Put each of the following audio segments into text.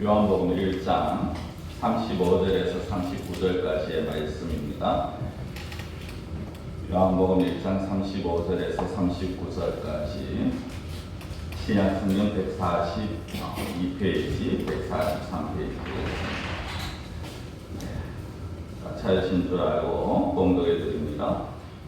요한복음 1장 35절에서 39절까지의 말씀입니다. 요한복음 1장 35절에서 39절까지 신약성경 142페이지, 143페이지입니다. 찾으신 줄 알고 공독해 드립니다.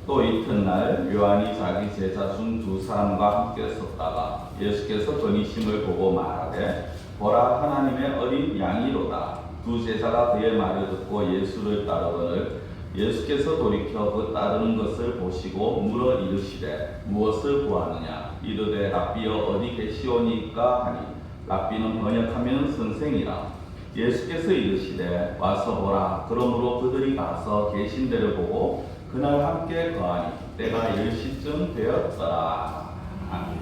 또 이튿날 요한이 자기 제자 중 두 사람과 함께 섰다가 예수께서 건의심을 보고 말하되 보라 하나님의 어린 양이로다. 두 제자가 그의 말을 듣고 예수를 따르거늘 예수께서 돌이켜 그 따르는 것을 보시고 물어 이르시되 무엇을 구하느냐. 이르되 랍비여 어디 계시오니까 하니 랍비는 번역하면 선생이라. 예수께서 이르시되 와서 보라. 그러므로 그들이 가서 계신 데를 보고 그날 함께 거하니 때가 10시쯤 되었더라. 아멘.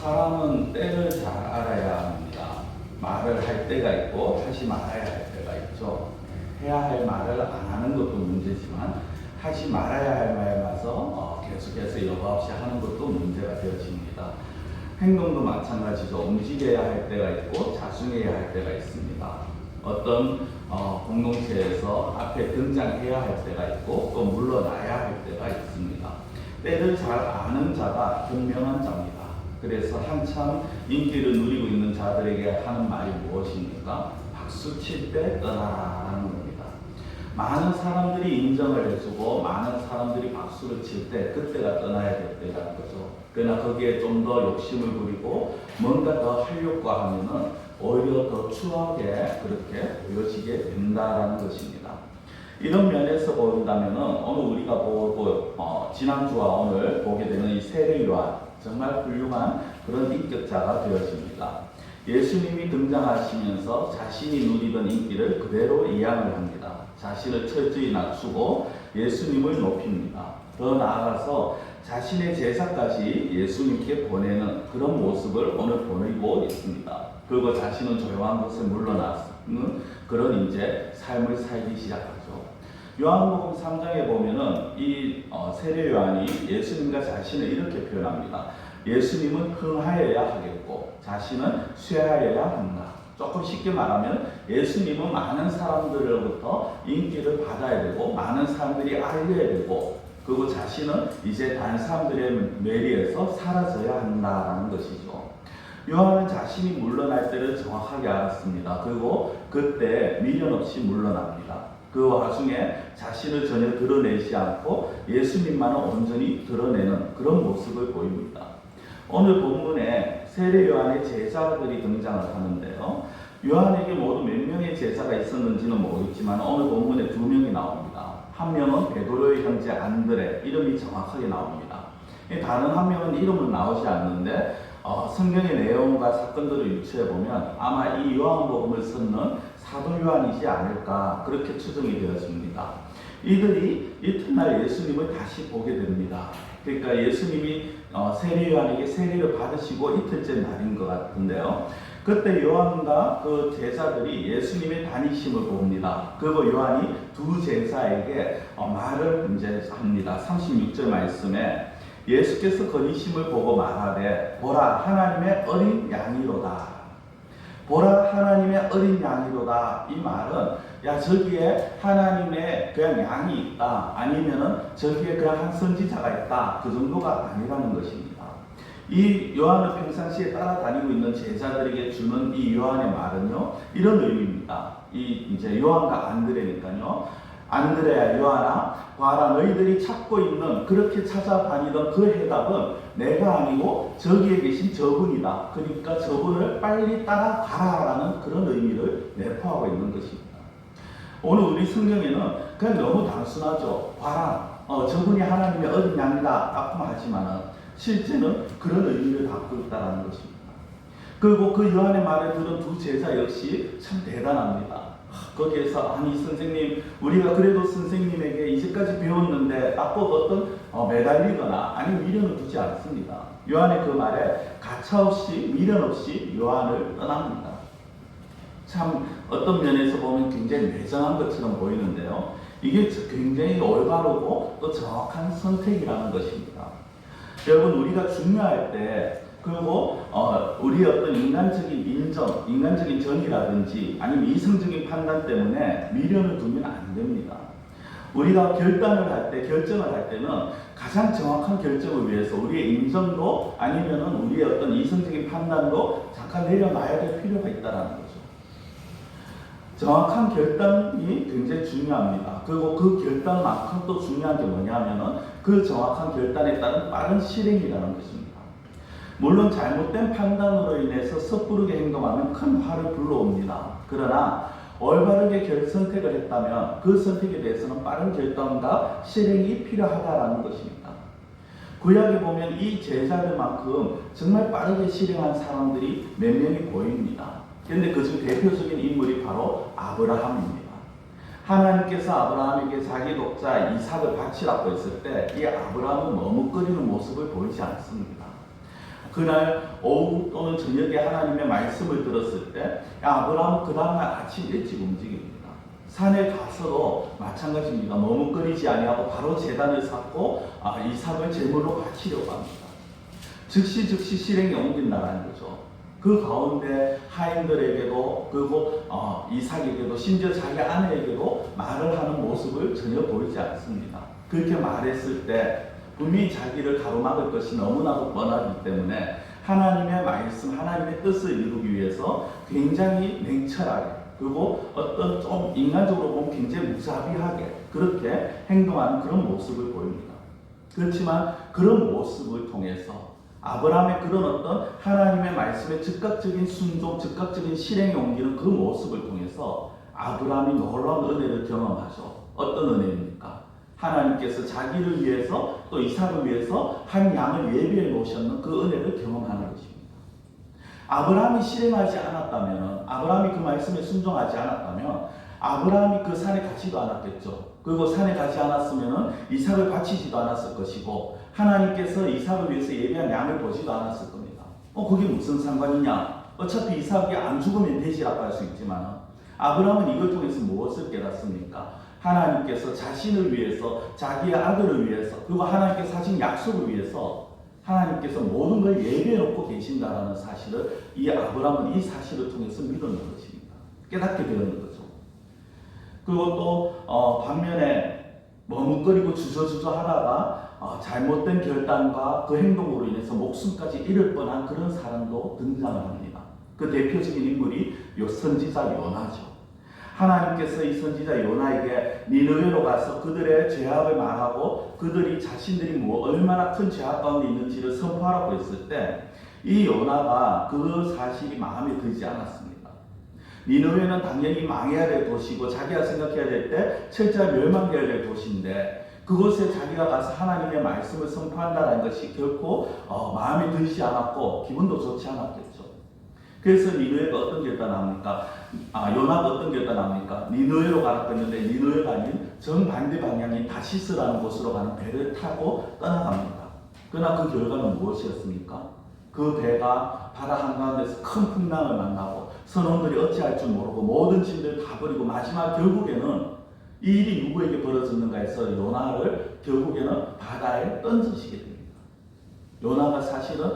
사람은 때를 잘 알아야 합니다. 말을 할 때가 있고 하지 말아야 할 때가 있죠. 해야 할 말을 안 하는 것도 문제지만 하지 말아야 할 말에 가서 계속해서 여과 없이 하는 것도 문제가 되어집니다. 행동도 마찬가지죠. 움직여야 할 때가 있고 자중해야 할 때가 있습니다. 어떤 공동체에서 앞에 등장해야 할 때가 있고 또 물러나야 할 때가 있습니다. 때를 잘 아는 자가 현명한 자입니다. 그래서 한참 인기를 누리고 있는 자들에게 하는 말이 무엇입니까? 박수 칠 때 떠나라는 겁니다. 많은 사람들이 인정을 해주고 많은 사람들이 박수를 칠 때 그때가 떠나야 될 때라는 거죠. 그러나 거기에 좀 더 욕심을 부리고 뭔가 더 하려고 하면은 오히려 더 추하게 그렇게 보여지게 된다라는 것입니다. 이런 면에서 본다면은 오늘 우리가 보고 지난주와 오늘 보게 되는 이 세례 요한 정말 훌륭한 그런 인격자가 되어집니다. 예수님이 등장하시면서 자신이 누리던 인기를 그대로 이양을 합니다. 자신을 철저히 낮추고 예수님을 높입니다. 더 나아가서 자신의 제사까지 예수님께 보내는 그런 모습을 오늘 보이고 있습니다. 그리고 자신은 조용한 곳에 물러나는 그런 이제 삶을 살기 시작하죠. 요한복음 3장에 보면은 이 세례 요한이 예수님과 자신을 이렇게 표현합니다. 예수님은 흥하여야 하겠고 자신은 쇠하여야 한다. 조금 쉽게 말하면 예수님은 많은 사람들로부터 인기를 받아야 되고 많은 사람들이 알려야 되고 그리고 자신은 이제 다른 사람들의 매리에서 사라져야 한다라는 것이죠. 요한은 자신이 물러날 때를 정확하게 알았습니다. 그리고 그때 미련 없이 물러납니다. 그 와중에 자신을 전혀 드러내지 않고 예수님만을 온전히 드러내는 그런 모습을 보입니다. 오늘 본문에 세례 요한의 제자들이 등장을 하는데요. 요한에게 모두 몇 명의 제자가 있었는지는 모르겠지만 오늘 본문에 2명이 나옵니다. 한 명은 베드로의 형제 안드레, 이름이 정확하게 나옵니다. 다른 한 명은 이름은 나오지 않는데 성경의 내용과 사건들을 유추해 보면 아마 이 요한복음을 쓰는 사도 요한이지 않을까 그렇게 추정이 되어집니다. 이들이 이튿날 예수님을 다시 보게 됩니다. 그러니까 예수님이 세례 요한에게 세례를 받으시고 이틀째 날인 것 같은데요. 그때 요한과 그 제자들이 예수님의 다니심을 봅니다. 그리고 요한이 두 제자에게 말을 이제 합니다. 36절 말씀에 예수께서 건의심을 보고 말하되 보라 하나님의 어린 양이로다. 보라 하나님의 어린 양이로다. 이 말은 야 저기에 하나님의 그냥 양이 있다. 아니면은 저기에 그냥 한 선지자가 있다. 그 정도가 아니라는 것입니다. 이 요한을 평상시에 따라다니고 있는 제자들에게 주는 이 요한의 말은요. 이런 의미입니다. 이 이제 요한과 안드레니까요. 안드레야 요한아 봐라 너희들이 찾고 있는 그렇게 찾아다니던 그 해답은 내가 아니고 저기에 계신 저분이다. 그러니까 저분을 빨리 따라가라라는 그런 의미를 내포하고 있는 것입니다. 오늘 우리 성경에는 그냥 너무 단순하죠. 봐라 저분이 하나님의 어린 양이다 라고 하지만은 실제는 그런 의미를 갖고 있다는 것입니다. 그리고 그 요한의 말을 들은 두 제자 역시 참 대단합니다. 거기에서 아니 선생님 우리가 그래도 선생님에게 이제까지 배웠는데 라고 어떤 매달리거나 아니면 미련을 두지 않습니다. 요한의 그 말에 가차없이 미련 없이 요한을 떠납니다. 참 어떤 면에서 보면 굉장히 매정한 것처럼 보이는데요. 이게 굉장히 올바르고 또 정확한 선택이라는 것입니다. 여러분 우리가 중요할 때 그리고 우리 어떤 인간적인 인정, 인간적인 정의라든지 아니면 이성적인 판단 때문에 미련을 두면 안 됩니다. 우리가 결단을 할 때, 결정을 할 때는 가장 정확한 결정을 위해서 우리의 인정도 아니면은 우리의 어떤 이성적인 판단도 잠깐 내려놔야 될 필요가 있다는 거죠. 정확한 결단이 굉장히 중요합니다. 그리고 그 결단만큼 또 중요한 게 뭐냐면은 그 정확한 결단에 따른 빠른 실행이라는 것입니다. 물론 잘못된 판단으로 인해서 섣부르게 행동하면 큰 화를 불러옵니다. 그러나 올바르게 선택을 했다면 그 선택에 대해서는 빠른 결단과 실행이 필요하다라는 것입니다. 구약에 보면 이 제자들만큼 정말 빠르게 실행한 사람들이 몇 명이 보입니다. 그런데 그중 대표적인 인물이 바로 아브라함입니다. 하나님께서 아브라함에게 자기 독자 이삭을 바치라고 했을 때 이 아브라함은 머뭇거리는 모습을 보이지 않습니다. 그날 오후 또는 저녁에 하나님의 말씀을 들었을 때 아브라함은 그 다음날 아침 일찍 움직입니다. 산에 가서도 마찬가지입니다. 머뭇거리지 아니하고 바로 제단을 쌓고 이삭을 제물로 바치려고 합니다. 즉시 실행에 옮긴다는 거죠. 그 가운데 하인들에게도 그리고 이삭에게도 심지어 자기 아내에게도 말을 하는 모습을 전혀 보이지 않습니다. 그렇게 말했을 때 분명히 자기를 가로막을 것이 너무나도 뻔하기 때문에 하나님의 말씀, 하나님의 뜻을 이루기 위해서 굉장히 냉철하게 그리고 어떤 좀 인간적으로 보면 굉장히 무자비하게 그렇게 행동하는 그런 모습을 보입니다. 그렇지만 그런 모습을 통해서 아브라함의 그런 어떤 하나님의 말씀의 즉각적인 순종, 즉각적인 실행에 옮기는 그 모습을 통해서 아브라함이 놀라운 은혜를 경험하죠. 어떤 은혜입니까? 하나님께서 자기를 위해서 또 이삭을 위해서 한 양을 예비해 놓으셨는 그 은혜를 경험하는 것입니다. 아브라함이 실행하지 않았다면, 아브라함이 그 말씀에 순종하지 않았다면 아브라함이 그 산에 가지도 않았겠죠. 그리고 산에 가지 않았으면 이삭을 바치지도 않았을 것이고 하나님께서 이삭을 위해서 예비한 양을 보지도 않았을 겁니다. 그게 무슨 상관이냐? 어차피 이삭이 안 죽으면 되지라고 할 수 있지만 아브라함은 이걸 통해서 무엇을 깨닫습니까? 하나님께서 자신을 위해서 자기의 아들을 위해서 그리고 하나님께서 하신 약속을 위해서 하나님께서 모든 걸 예비해 놓고 계신다라는 사실을 이 아브라함은 이 사실을 통해서 믿었는 것입니다. 깨닫게 되는 거죠. 그리고 또 반면에 머뭇거리고 주저주저 하다가 잘못된 결단과 그 행동으로 인해서 목숨까지 잃을 뻔한 그런 사람도 등장을 합니다. 그 대표적인 인물이 선지자 요나죠. 하나님께서 이 선지자 요나에게 니느웨로 가서 그들의 죄악을 말하고 그들이 자신들이 얼마나 큰 죄악 가운데 있는지를 선포하라고 했을 때 이 요나가 그 사실이 마음에 들지 않았습니다. 니느웨는 당연히 망해야 될 도시고 자기가 생각해야 될 때 철저히 멸망되어야 될 도시인데 그곳에 자기가 가서 하나님의 말씀을 선포한다는 것이 결코 마음에 들지 않았고 기분도 좋지 않았겠죠. 그래서 니느웨가 어떤 결단을 합니까? 요나가 어떤 결단을 합니까? 니느웨로 가라고 했는데 니느웨가 아닌 정반대 방향인 다시스라는 곳으로 가는 배를 타고 떠나갑니다. 그러나 그 결과는 무엇이었습니까? 그 배가 바다 한가운데서 큰 풍랑을 만나고 선원들이 어찌할 줄 모르고 모든 짐들 다 버리고 마지막 결국에는 이 일이 누구에게 벌어졌는가 해서 요나를 결국에는 바다에 던지시게 됩니다. 요나가 사실은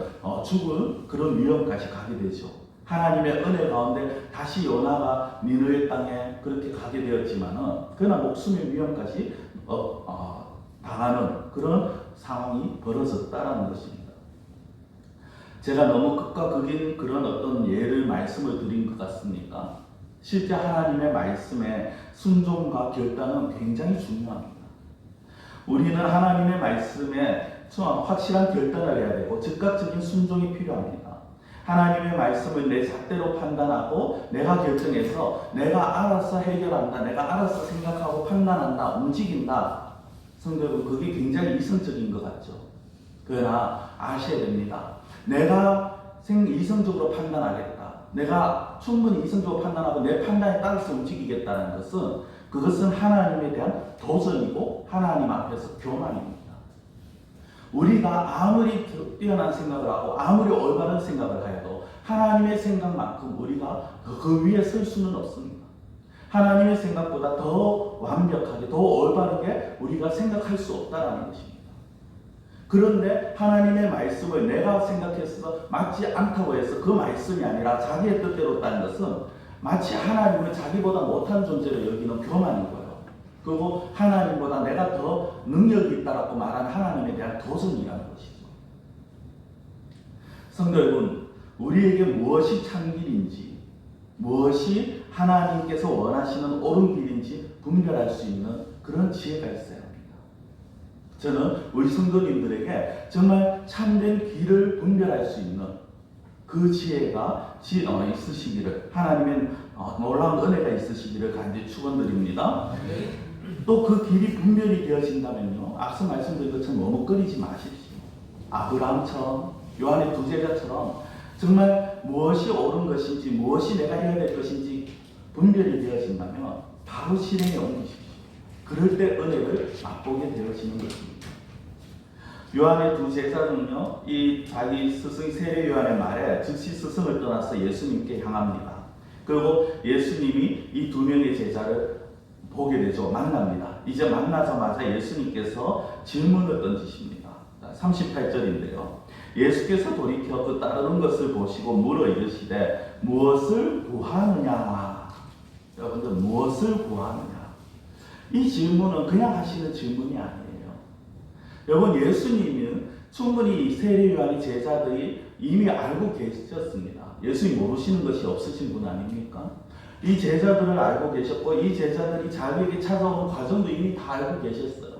죽을 그런 위험까지 가게 되죠. 하나님의 은혜 가운데 다시 요나가 니느웨 땅에 그렇게 가게 되었지만은 그러나 목숨의 위험까지 당하는 그런 상황이 벌어졌다라는 것입니다. 제가 너무 극과 극인 그런 어떤 말씀을 드린 것 같습니까? 실제 하나님의 말씀에 순종과 결단은 굉장히 중요합니다. 우리는 하나님의 말씀에 확실한 결단을 해야 되고 즉각적인 순종이 필요합니다. 하나님의 말씀을 내 잣대로 판단하고 내가 결정해서 내가 알아서 해결한다. 내가 알아서 생각하고 판단한다. 움직인다. 성도 여러분, 그게 굉장히 이성적인 것 같죠. 그러나 아셔야 됩니다. 내가 이성적으로 판단하겠다. 내가 충분히 이성적으로 판단하고 내 판단에 따라서 움직이겠다는 것은 그것은 하나님에 대한 도전이고 하나님 앞에서 교만입니다. 우리가 아무리 뛰어난 생각을 하고 아무리 올바른 생각을 해도 하나님의 생각만큼 우리가 그 위에 설 수는 없습니다. 하나님의 생각보다 더 완벽하게 더 올바르게 우리가 생각할 수 없다는 것입니다. 그런데 하나님의 말씀을 내가 생각해서 맞지 않다고 해서 그 말씀이 아니라 자기의 뜻대로 따는 것은 마치 하나님을 자기보다 못한 존재로 여기는 교만인 거예요. 그리고 하나님보다 내가 더 능력이 있다라고 말하는 하나님에 대한 도전이라는 것이죠. 성도 여러분, 우리에게 무엇이 참 길인지, 무엇이 하나님께서 원하시는 옳은 길인지 분별할 수 있는 그런 지혜가 있어야 합니다. 저는 우리 성도님들에게 정말 참된 길을 분별할 수 있는 그 지혜가 있으시기를, 하나님의 놀라운 은혜가 있으시기를 간절히 축원드립니다. 또 그 길이 분별이 되어진다면요, 앞서 말씀드린 것처럼 머뭇거리지 마십시오. 아브라함처럼, 요한의 두 제자처럼 정말 무엇이 옳은 것인지, 무엇이 내가 해야 될 것인지 분별이 되어진다면 바로 실행에 옮기십시오. 그럴 때 은혜를 맛보게 되어지는 것입니다. 요한의 두 제자는요, 이 자기 스승 세례 요한의 말에 즉시 스승을 떠나서 예수님께 향합니다. 그리고 예수님이 이 두 명의 제자를 보게 되죠. 만납니다. 이제 만나자마자 예수님께서 질문을 던지십니다. 38절인데요. 예수께서 돌이켜 그 따르는 것을 보시고 물어 이르시되 무엇을 구하느냐? 여러분들, 무엇을 구하느냐? 이 질문은 그냥 하시는 질문이 아니에요. 여러분, 예수님은 충분히 세례 요한의 제자들이 이미 알고 계셨습니다. 예수님 모르시는 것이 없으신 분 아닙니까? 이 제자들을 알고 계셨고, 이 제자들이 자기에게 찾아오는 과정도 이미 다 알고 계셨어요.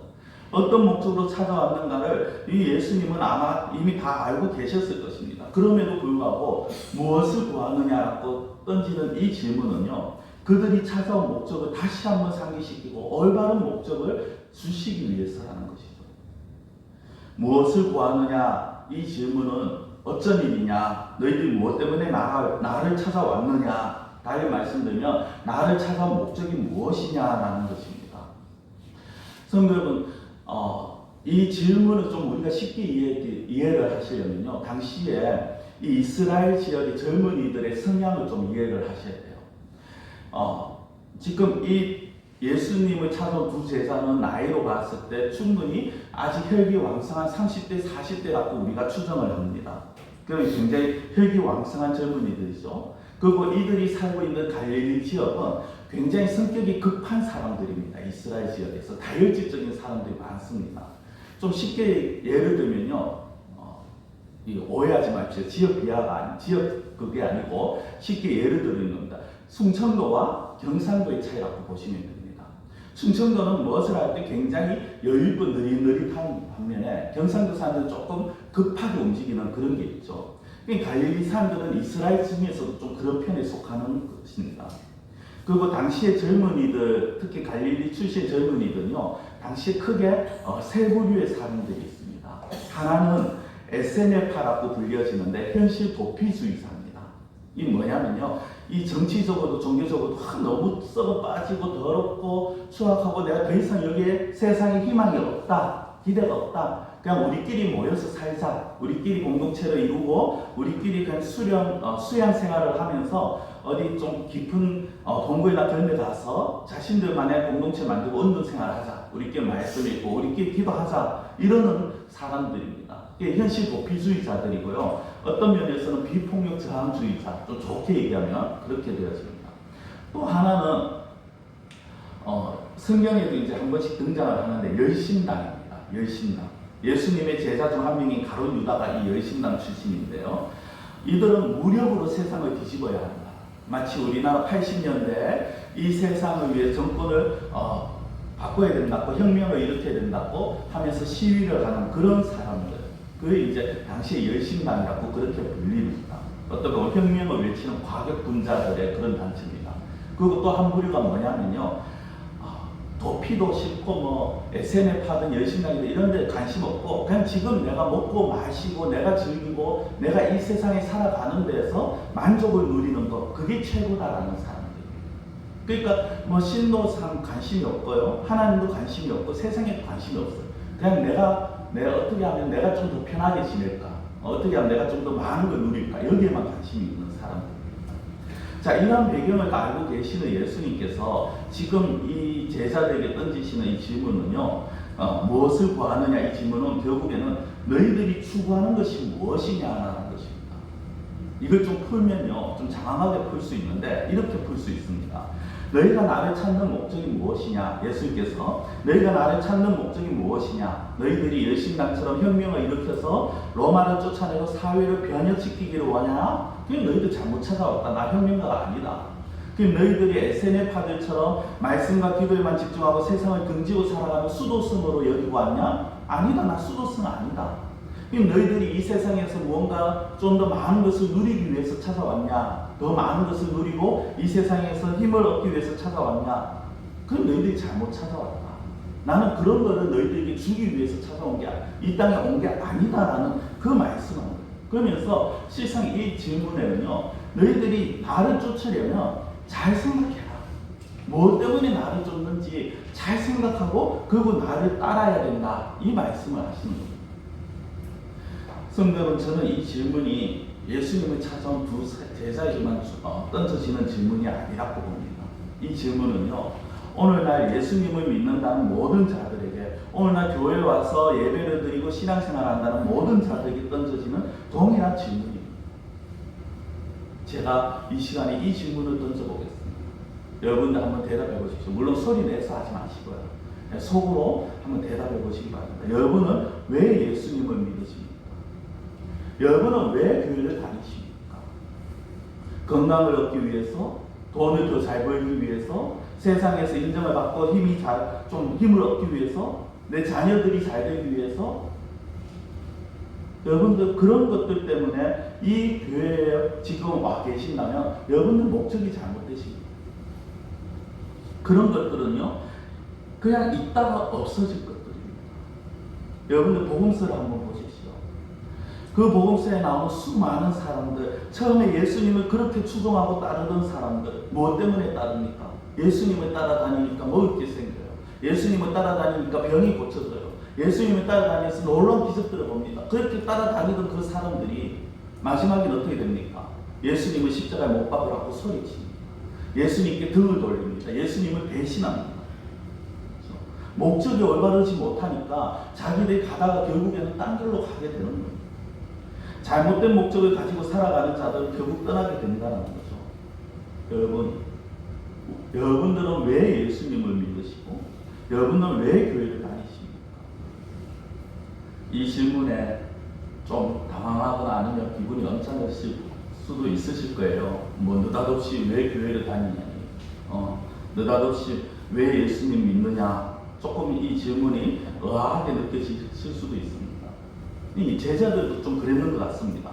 어떤 목적으로 찾아왔는가를 이 예수님은 아마 이미 다 알고 계셨을 것입니다. 그럼에도 불구하고 무엇을 구하느냐고 던지는 이 질문은요, 그들이 찾아온 목적을 다시 한번 상기시키고 올바른 목적을 주시기 위해서라는 것이죠. 무엇을 구하느냐, 이 질문은 어쩐 일이냐, 너희들이 무엇 때문에 나를 찾아왔느냐, 다시 말씀드리면 나를 찾아온 목적이 무엇이냐라는 것입니다. 성도 여러분, 이 질문을 좀 우리가 쉽게 이해를 하시려면요, 당시에 이 이스라엘 지역의 젊은이들의 성향을 좀 이해를 하셔야 돼요. 지금 이 예수님을 찾아온 두 제자는 나이로 봤을 때 충분히 아직 혈기왕성한 30대, 40대 갖고 우리가 추정을 합니다. 그러면 굉장히 혈기왕성한 젊은이들이죠. 그리고 이들이 살고 있는 갈릴리 지역은 굉장히 성격이 급한 사람들입니다. 이스라엘 지역에서 다혈질적인 사람들이 많습니다. 좀 쉽게 예를 들면요, 오해하지 마십시오. 지역 비하가 그게 아니고 쉽게 예를 들는 겁니다. 충청도와 경상도의 차이라고 보시면 됩니다. 충청도는 무엇을 할 때 굉장히 여유있고 느릿느릿한 반면에 경상도 사람들은 조금 급하게 움직이는 그런 게 있죠. 갈릴리 사람들은 이스라엘 중에서도 좀 그런 편에 속하는 것입니다. 그리고 당시의 젊은이들, 특히 갈릴리 출신 젊은이들은요, 당시에 크게 세 부류의 사람들이 있습니다. 하나는 SNL파라고 불려지는데 현실 도피주의자입니다. 이 뭐냐면요, 이 정치적으로도 종교적으로도 너무 썩어 빠지고 더럽고 추악하고 내가 더 이상 여기에 세상에 희망이 없다, 기대가 없다, 그냥 우리끼리 모여서 살자, 우리끼리 공동체를 이루고 우리끼리 그냥 수양 생활을 하면서 어디 좀 깊은 동굴이나 그런 데 가서 자신들만의 공동체 만들고 운동 생활하자, 우리끼리 말씀 읽고 우리끼리 기도하자, 이러는 사람들입니다. 이게 현실 도피주의자들이고요. 어떤 면에서는 비폭력 저항주의자, 좀 좋게 얘기하면 그렇게 되어집니다. 또 하나는 성경에도 이제 한 번씩 등장을 하는데 열심당입니다. 열심당. 예수님의 제자 중 한 명인 가룟 유다가 이 열심당 출신인데요. 이들은 무력으로 세상을 뒤집어야 한다. 마치 우리나라 80년대 이 세상을 위해 정권을 바꿔야 된다고, 혁명을 일으켜야 된다고 하면서 시위를 하는 그런 사람들, 그게 이제 당시에 열심당이라고 그렇게 불립니다. 어떤 보면 혁명을 외치는 과격분자들의 그런 단체입니다. 그리고 또 한 부류가 뭐냐면요, 도피도 싫고 SNL파든 열심당이든 이런 데 관심 없고 그냥 지금 내가 먹고 마시고 내가 즐기고 내가 이 세상에 살아가는 데서 만족을 누리는 것, 그게 최고다라는 사람들입니다. 그러니까 신도상 관심이 없고요, 하나님도 관심이 없고 세상에 관심이 없어요. 그냥 내가 어떻게 하면 내가 좀 더 편하게 지낼까, 어떻게 하면 내가 좀 더 많은 걸 누릴까, 여기에만 관심이 있는 사람들. 자, 이런 배경을 알고 계시는 예수님께서 지금 이 제자들에게 던지시는 이 질문은요, 무엇을 구하느냐, 이 질문은 결국에는 너희들이 추구하는 것이 무엇이냐라는 것입니다. 이걸 좀 풀면요, 좀 장황하게 풀 수 있는데 이렇게 풀 수 있습니다. 너희가 나를 찾는 목적이 무엇이냐? 예수님께서 너희가 나를 찾는 목적이 무엇이냐? 너희들이 열심당처럼 혁명을 일으켜서 로마를 쫓아내고 사회를 변혁시키기를 원하냐? 그게 너희들 잘못 찾아왔다. 나 혁명가가 아니다. 그럼 너희들이 SNL파들처럼 말씀과 기도에만 집중하고 세상을 등지고 살아가는 수도승으로 여기고 왔냐? 아니다. 나 수도승 아니다. 그럼 너희들이 이 세상에서 무언가 좀 더 많은 것을 누리기 위해서 찾아왔냐? 더 많은 것을 누리고 이 세상에서 힘을 얻기 위해서 찾아왔냐? 그럼 너희들이 잘못 찾아왔다. 나는 그런 거를 너희들에게 주기 위해서 찾아온 게 이 땅에 온 게 아니다라는 그 말씀을 합니다. 그러면서 실상 이 질문에는요, 너희들이 나를 쫓으려면 잘 생각해라. 뭐 때문에 나를 쫓는지 잘 생각하고 그리고 나를 따라야 된다. 이 말씀을 하시는 겁니다. 성도 여러분, 저는 이 질문이 예수님을 찾아온 두 제자에게만 던져지는 질문이 아니라고 봅니다. 이 질문은요, 오늘날 예수님을 믿는다는 모든 자들에게, 오늘날 교회에 와서 예배를 드리고 신앙생활을 한다는 모든 자들에게 던져지는 동일한 질문입니다. 제가 이 시간에 이 질문을 던져보겠습니다. 여러분들 한번 대답해 보십시오. 물론 소리 내서 하지 마시고요. 속으로 한번 대답해 보시기 바랍니다. 여러분은 왜 예수님을 믿으십니까? 여러분은 왜 교회를 다니십니까? 건강을 얻기 위해서, 돈을 더 잘 벌기 위해서, 세상에서 인정을 받고 힘을 얻기 위해서, 내 자녀들이 잘 되기 위해서, 여러분들 그런 것들 때문에 이 교회에 지금 와 계신다면 여러분들 목적이 잘못되십니다. 그런 것들은요, 그냥 있다가 없어질 것들입니다. 여러분들 복음서를 한번 보십시오. 그 복음서에 나오는 수많은 사람들, 처음에 예수님을 그렇게 추종하고 따르던 사람들, 무엇 때문에 따릅니까? 예수님을 따라다니니까 먹을 게 생겨요. 예수님을 따라다니니까 병이 고쳐져요. 예수님을 따라다니면서 놀라운 기적들을 봅니다. 그렇게 따라다니던 그 사람들이 마지막엔 어떻게 됩니까? 예수님을 십자가에 못 박으라고 소리칩니다. 예수님께 등을 돌립니다. 예수님을 배신합니다. 그렇죠? 목적이 올바르지 못하니까 자기들이 가다가 결국에는 딴 길로 가게 되는 겁니다. 잘못된 목적을 가지고 살아가는 자들은 결국 떠나게 된다는 거죠. 여러분들은 왜 예수님을 믿으시고 여러분은 왜 교회를 다니십니까? 이 질문에 좀 당황하거나 아니면 기분이 언짢으실 수도 있으실 거예요. 뭐 느닷없이 왜 교회를 다니냐니, 느닷없이 왜 예수님 믿느냐, 조금 이 질문이 의아하게 느껴질 수도 있습니다. 이 제자들도 좀 그랬는 것 같습니다.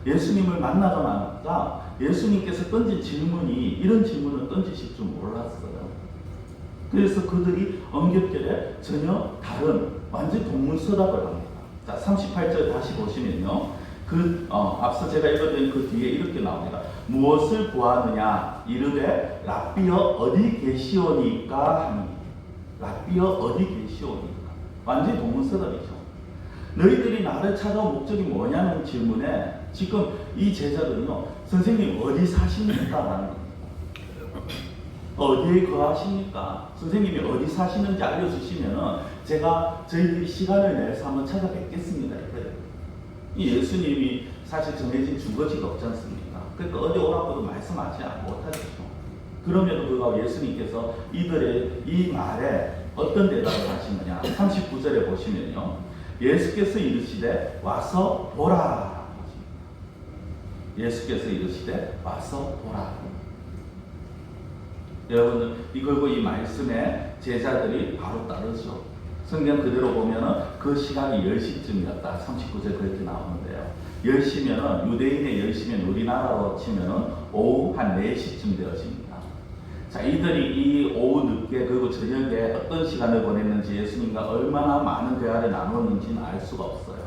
예수님을 만나자마자 예수님께서 던진 질문이 이런 질문을 던지실 줄 몰랐어요. 그래서 그들이 엄격결에 전혀 다른 완전 동문서답을 합니다. 자, 38절 다시 보시면요, 앞서 제가 읽었던 그 뒤에 이렇게 나옵니다. 무엇을 구하느냐 이르되 랍비여 어디 계시오니까 하니. 랍비여 어디 계시오니까. 완전 동문서답이죠. 너희들이 나를 찾아온 목적이 뭐냐는 질문에 지금 이 제자들은요, 선생님 어디 사십니까? 라는 겁니다. 어디에 거하십니까? 선생님이 어디 사시는지 알려주시면은 제가 저희들이 시간을 내서 한번 찾아뵙겠습니다. 이 예수님이 사실 정해진 주거지가 없지 않습니까? 그러니까 어디 오라고도 말씀하지 못하죠. 그럼에도 불구하고 예수님께서 이들의 이 말에 어떤 대답을 하시느냐. 39절에 보시면요, 예수께서 이르시되 와서 보라. 예수께서 이르시되 와서 보라. 여러분들 이걸고 이 말씀에 제자들이 바로 따르죠. 성경 그대로 보면은 그 시간이 10시쯤이었다. 39절 그렇게 나오는데요. 10시면은 유대인의 10시면 우리나라로 치면은 오후 한 4시쯤 되어집니다. 자, 이들이 이 오후 늦게 그리고 저녁에 어떤 시간을 보냈는지, 예수님과 얼마나 많은 대화를 나눴는지는 알 수가 없어요.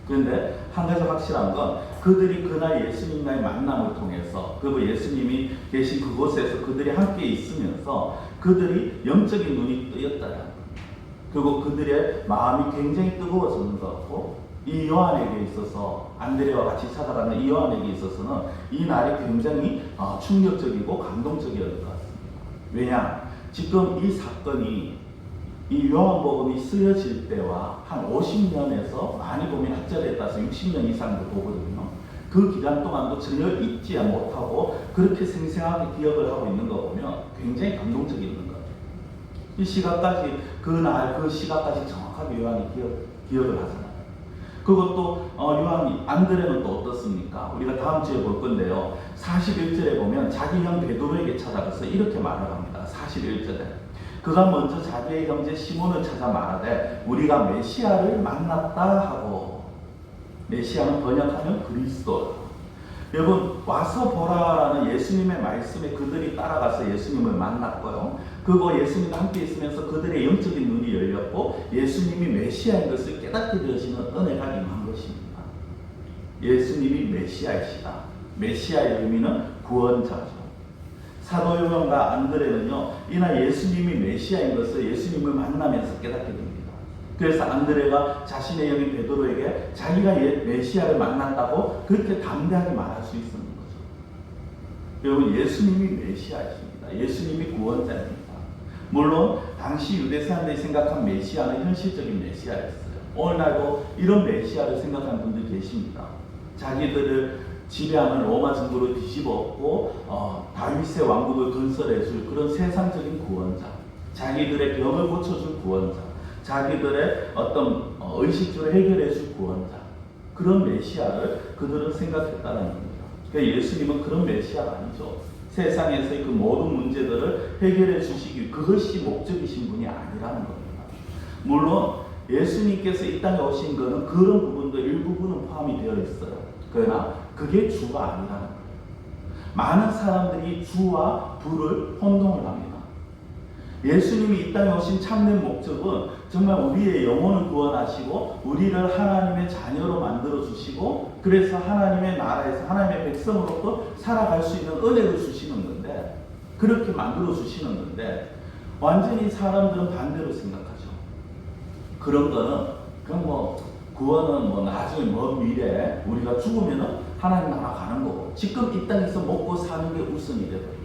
그런데 한 가지 확실한 건 그들이 그날 예수님과의 만남을 통해서, 그리고 예수님이 계신 그곳에서 그들이 함께 있으면서 그들이 영적인 눈이 뜨였다는 것, 그리고 그들의 마음이 굉장히 뜨거워졌는 것 같고, 이 요한에게 있어서, 안드레와 같이 찾아가는 이 요한에게 있어서는 이 날이 굉장히 충격적이고 감동적이었던 것 같습니다. 왜냐? 지금 이 사건이 이 요한복음이 쓰여질 때와 한 50년에서 많이 보면 학자들에 따라서 60년 이상도 보거든요. 그 기간 동안도 전혀 잊지 못하고 그렇게 생생하게 기억을 하고 있는 거 보면 굉장히 감동적인 것 같아요. 이 시각까지 그날 그 시각까지 정확하게 요한이 기억을 하잖아요. 그것도 요한이 안드레는 또 어떻습니까? 우리가 다음 주에 볼 건데요. 41절에 보면 자기 형 베드로에게 찾아가서 이렇게 말을 합니다. 41절에 그가 먼저 자기의 형제 시몬을 찾아 말하되 우리가 메시아를 만났다 하고, 메시아는 번역하면 그리스도. 여러분, 와서 보라라는 예수님의 말씀에 그들이 따라가서 예수님을 만났고요. 그리고 예수님과 함께 있으면서 그들의 영적인 눈이 열렸고 예수님이 메시아인 것을 깨닫게 되어지는 은혜가 임한 것입니다. 예수님이 메시아이시다. 메시아의 의미는 구원자죠. 사도 요한과 안드레는요, 이날 예수님이 메시아인 것을 예수님을 만나면서 깨닫게 됩니다. 그래서 안드레가 자신의 형인 베드로에게 자기가 메시아를 만났다고 그렇게 담대하게 말할 수 있었는 거죠. 여러분, 예수님이 메시아이십니다. 예수님이 구원자입니다. 물론 당시 유대 사람들이 생각한 메시아는 현실적인 메시아였어요. 오늘날도 이런 메시아를 생각하는 분들이 계십니다. 자기들을 지배하는 로마 정부를 뒤집어엎고 다윗의 왕국을 건설해줄 그런 세상적인 구원자, 자기들의 병을 고쳐줄 구원자, 자기들의 어떤 의식주를 해결해줄 구원자, 그런 메시아를 그들은 생각했다는 겁니다. 그러니까 예수님은 그런 메시아가 아니죠. 세상에서의 그 모든 문제들을 해결해 주시기, 그것이 목적이신 분이 아니라는 겁니다. 물론 예수님께서 이 땅에 오신 것은 그런 부분도 일부분은 포함이 되어 있어요. 그러나 그게 주가 아니라는 거예요. 많은 사람들이 주와 부를 혼동을 합니다. 예수님이 이 땅에 오신 참된 목적은 정말 우리의 영혼을 구원하시고 우리를 하나님의 자녀로 만들어 주시고, 그래서 하나님의 나라에서 하나님의 백성으로부터 살아갈 수 있는 은혜를 주시는 건데, 그렇게 만들어 주시는 건데 완전히 사람들은 반대로 생각하죠. 그런 거는 그냥 구원은 나중에 먼 미래에 우리가 죽으면은 하나님 나라 가는 거고, 지금 이 땅에서 먹고 사는 게 우선이 되버립니다.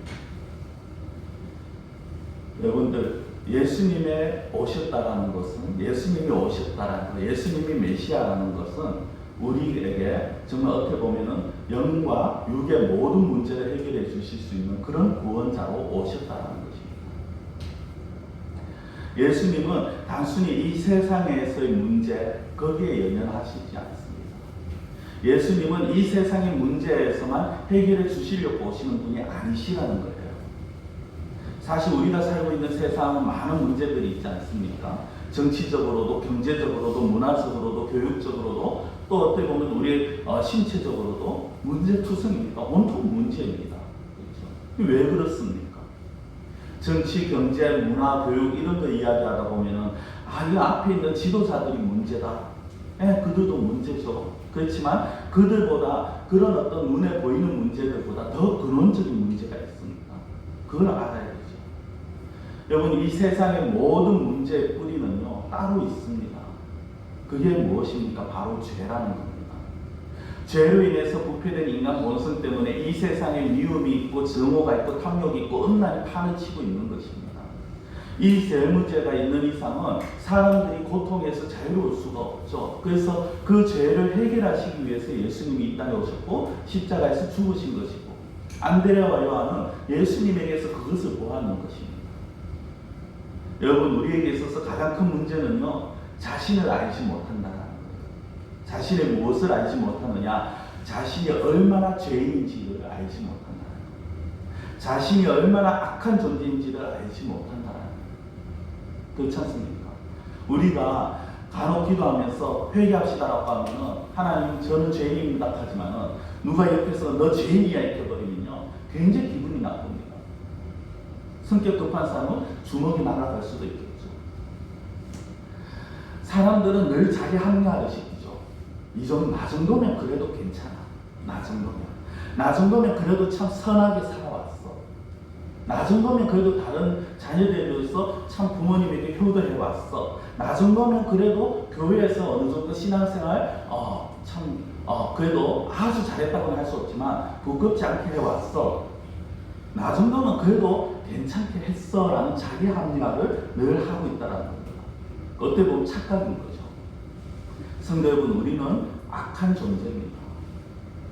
여러분들, 예수님의 오셨다라는 것은, 예수님이 오셨다라는 것, 예수님이 메시아라는 것은 우리에게 정말 어떻게 보면은 영과 육의 모든 문제를 해결해 주실 수 있는 그런 구원자로 오셨다라는 것입니다. 예수님은 단순히 이 세상에서의 문제, 거기에 연연하시지 않습니다. 예수님은 이 세상의 문제에서만 해결해 주시려고 오시는 분이 아니시라는 거예요. 사실 우리가 살고 있는 세상은 많은 문제들이 있지 않습니까? 정치적으로도, 경제적으로도, 문화적으로도, 교육적으로도, 또 어떻게 보면 우리 신체적으로도 문제투성입니다. 온통 문제입니다. 그렇죠? 왜 그렇습니까? 정치, 경제, 문화, 교육 이런 거 이야기하다 보면은 이 앞에 있는 지도자들이 문제다. 그들도 문제죠. 그렇지만 그들보다, 그런 어떤 눈에 보이는 문제들보다 더 근원적인 문제가 있습니다. 그걸 알아야 되죠. 여러분, 이 세상의 모든 문제의 뿌리는요, 따로 있습니다. 그게 무엇입니까? 바로 죄라는 겁니다. 죄로 인해서 부패된 인간 본성 때문에 이 세상에 미움이 있고 증오가 있고 탐욕이 있고 음란이 판을 치고 있는 것입니다. 이 죄 문제가 있는 이상은 사람들이 고통에서 자유로울 수가 없죠. 그래서 그 죄를 해결하시기 위해서 예수님이 이 땅에 오셨고 십자가에서 죽으신 것이고, 안드레와 요한은 예수님에게서 그것을 보았는 것입니다. 여러분, 우리에게 있어서 가장 큰 문제는요, 자신을 알지 못한다는 거예요. 자신의 무엇을 알지 못하느냐? 자신이 얼마나 죄인인지를 알지 못한다는 거예요. 자신이 얼마나 악한 존재인지를 알지 못한다는 거예요. 그렇지 않습니까? 우리가 간혹 기도하면서 회개합시다라고 하면은, 하나님 저는 죄인입니다 하지만은 누가 옆에서 너 죄인이야 이렇게 버리면요, 굉장히 기분이 나쁩니다. 성격 급한 사람은 주먹이 날아갈 수도 있겠죠. 사람들은 늘 자기 합리화를 시키죠. 나 정도면 그래도 괜찮아. 나 정도면 그래도 참 선하게 살아왔어. 나 정도면 그래도 다른 자녀들에 대해서 참 부모님에게 효도해왔어. 나 정도면 그래도 교회에서 어느 정도 신앙생활 그래도 아주 잘했다고는 할 수 없지만 부끄럽지 않게 해왔어. 나 정도면 그래도 괜찮게 했어 라는 자기 합리화를 늘 하고 있다는 겁니다. 어떻게 보면 착각인 거죠. 성도 여러분, 우리는 악한 존재입니다.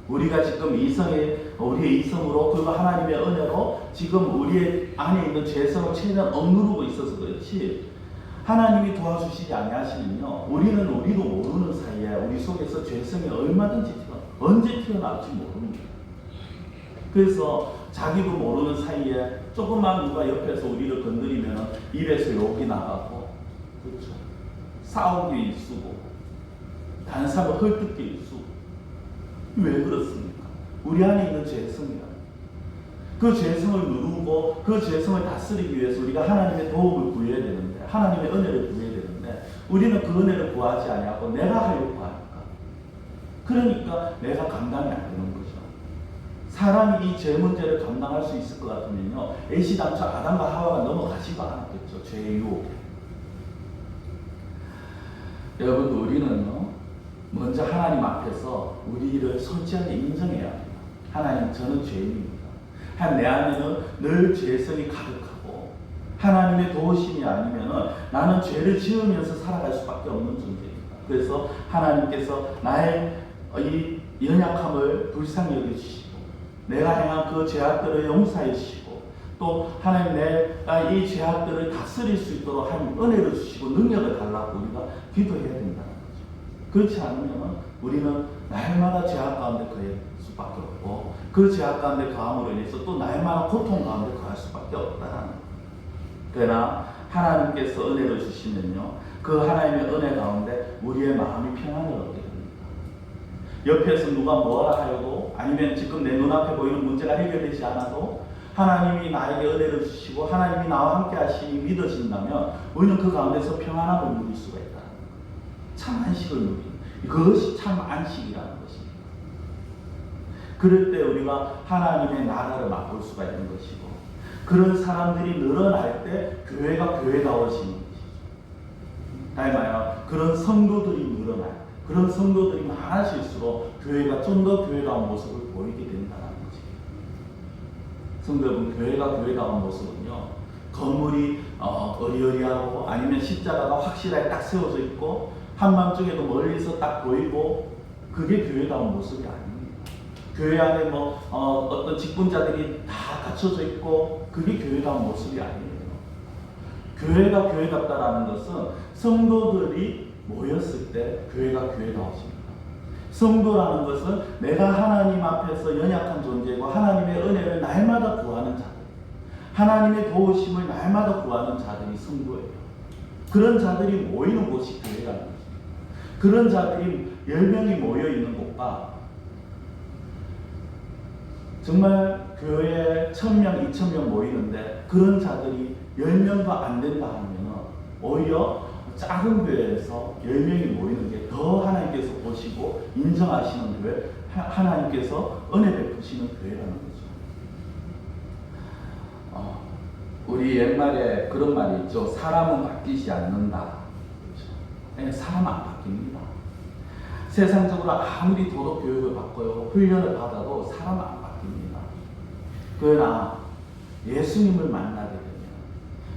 우리가 지금 우리의 이성으로 그리고 하나님의 은혜로 지금 우리의 안에 있는 죄성을 최대한 억누르고 있어서 그렇지, 하나님이 도와주시지 아니하시면요, 우리도 모르는 사이에 우리 속에서 죄성이 얼마든지 언제 튀어나올지 모릅니다. 그래서 자기도 모르는 사이에 조금만 누가 옆에서 우리를 건드리면 입에서 욕이 나가고, 그렇죠, 싸우기 일쑤고 다른 사람을 헐뜯기 일쑤고. 왜 그렇습니까? 우리 안에 있는 죄성이야. 그 죄성을 누르고 그 죄성을 다스리기 위해서 우리가 하나님의 도움을 구해야 되는데, 하나님의 은혜를 구해야 되는데, 우리는 그 은혜를 구하지 아니하고 내가 하려고 하니까, 그러니까 내가 감당이 안 되는 거죠. 사람이 이 죄 문제를 감당할 수 있을 것 같으면요, 애시당초 아담과 하와가 넘어가지도 않았겠죠, 죄의 유혹에. 여러분, 우리는요, 먼저 하나님 앞에서 우리를 솔직하게 인정해야 합니다. 하나님, 저는 죄인입니다. 내 안에는 늘 죄성이 가득하고 하나님의 도우심이 아니면 나는 죄를 지으면서 살아갈 수밖에 없는 존재입니다. 그래서 하나님께서 나의 이 연약함을 불쌍히 여겨주시고 내가 행한 그 죄악들을 용서해 주시고, 또 하나님 내가 이 죄악들을 다스릴 수 있도록 하나님 은혜를 주시고 능력을 달라고 우리가 기도해야 된다는 거죠. 그렇지 않으면 우리는 날마다 죄악 가운데 거할 수밖에 없고, 그 죄악 가운데 거함으로 인해서 또 날마다 고통 가운데 거할 수밖에 없다는 거예요. 그러나 하나님께서 은혜를 주시면요, 그 하나님의 은혜 가운데 우리의 마음이 평안을 얻게 됩니다. 옆에서 누가 뭐라 하여도, 아니면 지금 내 눈앞에 보이는 문제가 해결되지 않아도 하나님이 나에게 은혜를 주시고 하나님이 나와 함께 하시니 믿어진다면 우리는 그 가운데서 평안함을 누릴 수가 있다는 거예요. 참 안식을 누리는, 그것이 참 안식이라는 것입니다. 그럴 때 우리가 하나님의 나라를 맛볼 수가 있는 것이고, 그런 사람들이 늘어날 때 교회가 교회다워지는 것이죠. 다시 말하면 그런 성도들이 늘어날, 그런 성도들이 많아질수록 교회가 좀 더 교회다운 모습을 보이게 된다는 거죠. 성도 여러분, 교회가 교회다운 모습은요, 건물이 어리어리하고 아니면 십자가가 확실하게 딱 세워져 있고 한밤중에도 멀리서 딱 보이고, 그게 교회다운 모습이 아닙니다. 교회 안에 어떤 직분자들이 다 갖춰져 있고, 그게 교회다운 모습이 아니에요. 교회가 교회답다라는 것은 성도들이 모였을 때 교회가 교회다워집니다. 성도라는 것은 내가 하나님 앞에서 연약한 존재고 하나님의 은혜를 날마다 구하는 자들, 하나님의 도우심을 날마다 구하는 자들이 성도예요. 그런 자들이 모이는 곳이 교회라는 것입니다. 그런 자들이 10명이 모여있는 곳과 정말 교회에 1000명, 2000명 모이는데 그런 자들이 10명도 안 된다 하면 오히려 작은 교회에서 10명이 모이는 게 더 하나님께서 보시고 인정하시는 교회, 하나님께서 은혜 베푸시는 교회라는 거죠. 우리 옛말에 그런 말이 있죠. 사람은 바뀌지 않는다. 그렇죠? 사람은 안 바뀝니다. 세상적으로 아무리 도덕 교육을 받고요, 훈련을 받아도 사람은 안 바뀝니다. 그러나 예수님을 만나게 되면,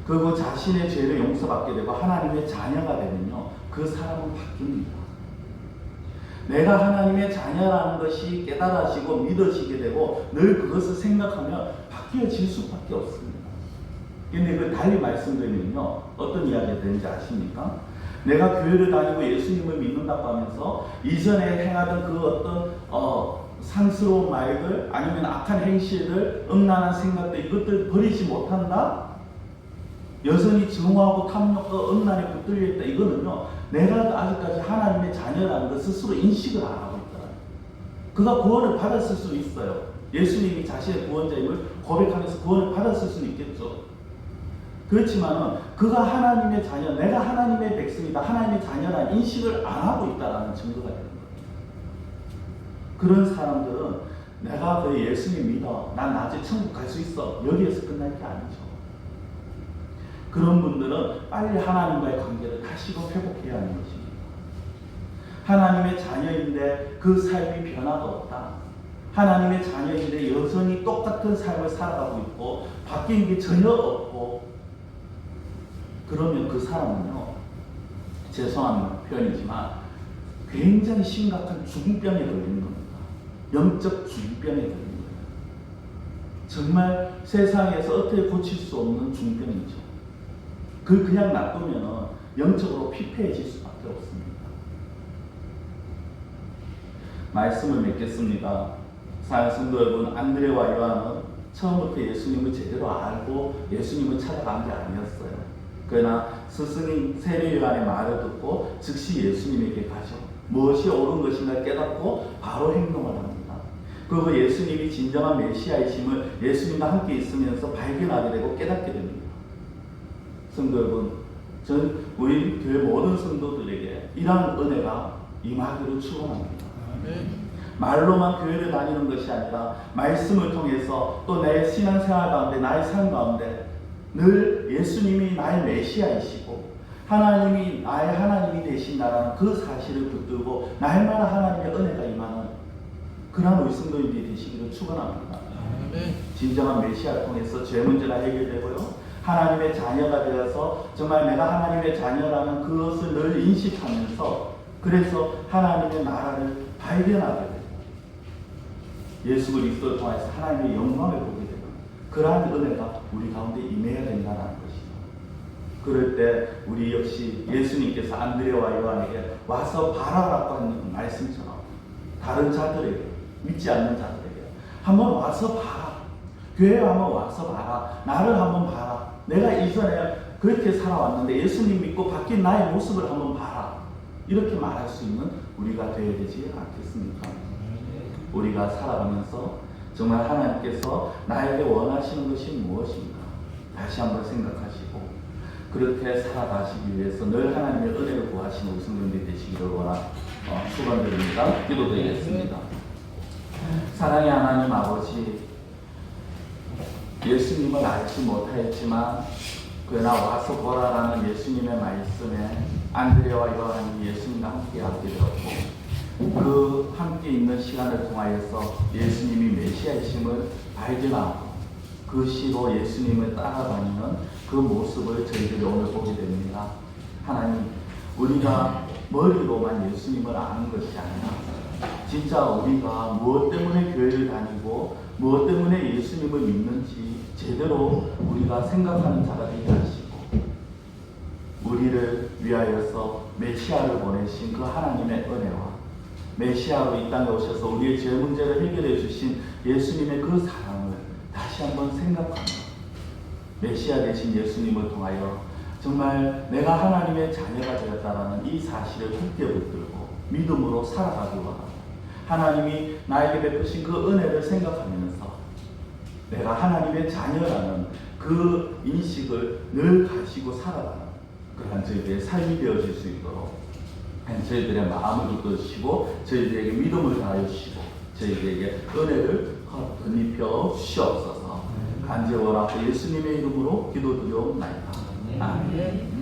그리고 자신의 죄를 용서받게 되고 하나님의 자녀가 되면요, 그 사람은 바뀝니다. 내가 하나님의 자녀라는 것이 깨달아지고 믿어지게 되고 늘 그것을 생각하면 바뀌어질 수밖에 없습니다. 근데 그 달리 말씀드리면요, 어떤 이야기가 되는지 아십니까? 내가 교회를 다니고 예수님을 믿는다고 하면서 이전에 행하던 그 어떤 상스러운 말들, 아니면 악한 행실들, 음란한 생각들, 이것들 버리지 못한다? 여전히 증오하고 탐욕과 음란에 붙들려 있다. 이거는요, 내가 아직까지 하나님의 자녀라는 걸 스스로 인식을 안 하고 있다. 그가 구원을 받았을 수 있어요. 예수님이 자신의 구원자임을 고백하면서 구원을 받았을 수는 있겠죠. 그렇지만은 그가 하나님의 자녀, 내가 하나님의 백성이다, 하나님의 자녀라는 인식을 안 하고 있다는 증거가 되는 거예요. 그런 사람들은 내가 그 예수님 믿어, 난 나중에 천국 갈 수 있어, 여기에서 끝날 게 아니죠. 그런 분들은 빨리 하나님과의 관계를 다시금 회복해야 하는 것입니다. 하나님의 자녀인데 그 삶이 변화가 없다. 하나님의 자녀인데 여전히 똑같은 삶을 살아가고 있고 바뀐 게 전혀 없고, 그러면 그 사람은요, 죄송한 표현이지만 굉장히 심각한 중병에 걸리는 겁니다. 영적 중병에 걸리는 거예요. 정말 세상에서 어떻게 고칠 수 없는 중병이죠. 그냥 놔두면 영적으로 피폐해질 수밖에 없습니다. 말씀을 맺겠습니다. 사랑하는 성도 여러분, 안드레와 요한은 처음부터 예수님을 제대로 알고 예수님을 찾아간 게 아니었어요. 그러나 스승인 세례 요한의 말을 듣고 즉시 예수님에게 가죠. 무엇이 옳은 것인가 깨닫고 바로 행동을 합니다. 그리고 예수님이 진정한 메시아이심을 예수님과 함께 있으면서 발견하게 되고 깨닫게 됩니다. 성도 여러분, 전 우리 교회 모든 성도들에게 이러한 은혜가 임하기를 축원합니다. 말로만 교회를 다니는 것이 아니라 말씀을 통해서 또 내 신앙생활 가운데 나의 삶 가운데 늘 예수님이 나의 메시아이시고 하나님이 나의 하나님이 되신다는 그 사실을 붙들고 날마다 하나님의 은혜가 임하는 그러한 우리 성도인들이 되시기를 축원합니다. 진정한 메시아를 통해서 죄 문제가 해결되고요, 하나님의 자녀가 되어서 정말 내가 하나님의 자녀라는 그것을 늘 인식하면서 그래서 하나님의 나라를 발견하게 되고 예수 그리스도를 통해서 하나님의 영광을 보게 되고 그러한 은혜가 우리 가운데 임해야 된다는 것이죠. 그럴 때 우리 역시 예수님께서 안드레와 요한에게 와서 봐라라고 하는 말씀처럼 다른 자들에게, 믿지 않는 자들에게 한번 와서 봐라, 교회에 한번 와서 봐라, 나를 한번 봐라, 내가 이전에 그렇게 살아왔는데 예수님 믿고 바뀐 나의 모습을 한번 봐라, 이렇게 말할 수 있는 우리가 되어야 되지 않겠습니까? 우리가 살아가면서 정말 하나님께서 나에게 원하시는 것이 무엇인가 다시 한번 생각하시고 그렇게 살아가시기 위해서 늘 하나님의 은혜를 구하시는 우리 성도님들이 되시기를 축원드립니다. 기도드리겠습니다. 사랑의 하나님 아버지, 예수님을 알지 못하였지만 그러나 와서 보라라는 예수님의 말씀에 안드레와 요한이 예수님과 함께 하게 되었고 그 함께 있는 시간을 통하여서 예수님이 메시아이심을 발견하고 그 시로 예수님을 따라다니는 그 모습을 저희들이 오늘 보게 됩니다. 하나님, 우리가 머리로만 예수님을 아는 것이 아니라 진짜 우리가 무엇 때문에 교회를 다니고 무엇 때문에 예수님을 믿는지 제대로 우리가 생각하는 자가 되게 하시고 우리를 위하여서 메시아를 보내신 그 하나님의 은혜와 메시아로 이 땅에 오셔서 우리의 죄 문제를 해결해 주신 예수님의 그 사랑을 다시 한번 생각하며 메시아 되신 예수님을 통하여 정말 내가 하나님의 자녀가 되었다라는 이 사실을 굳게 붙들고 믿음으로 살아가기 원하고 하나님이 나에게 베푸신 그 은혜를 생각하면서 내가 하나님의 자녀라는 그 인식을 늘 가지고 살아가는 그러한 저희들의 삶이 되어질 수 있도록 저희들의 마음을 이끌으시고 저희들에게 믿음을 다하여 주시고 저희들에게 은혜를 덧입혀 주시옵소서. 간절히 원하고 예수님의 이름으로 기도드리옵나이다. 아멘.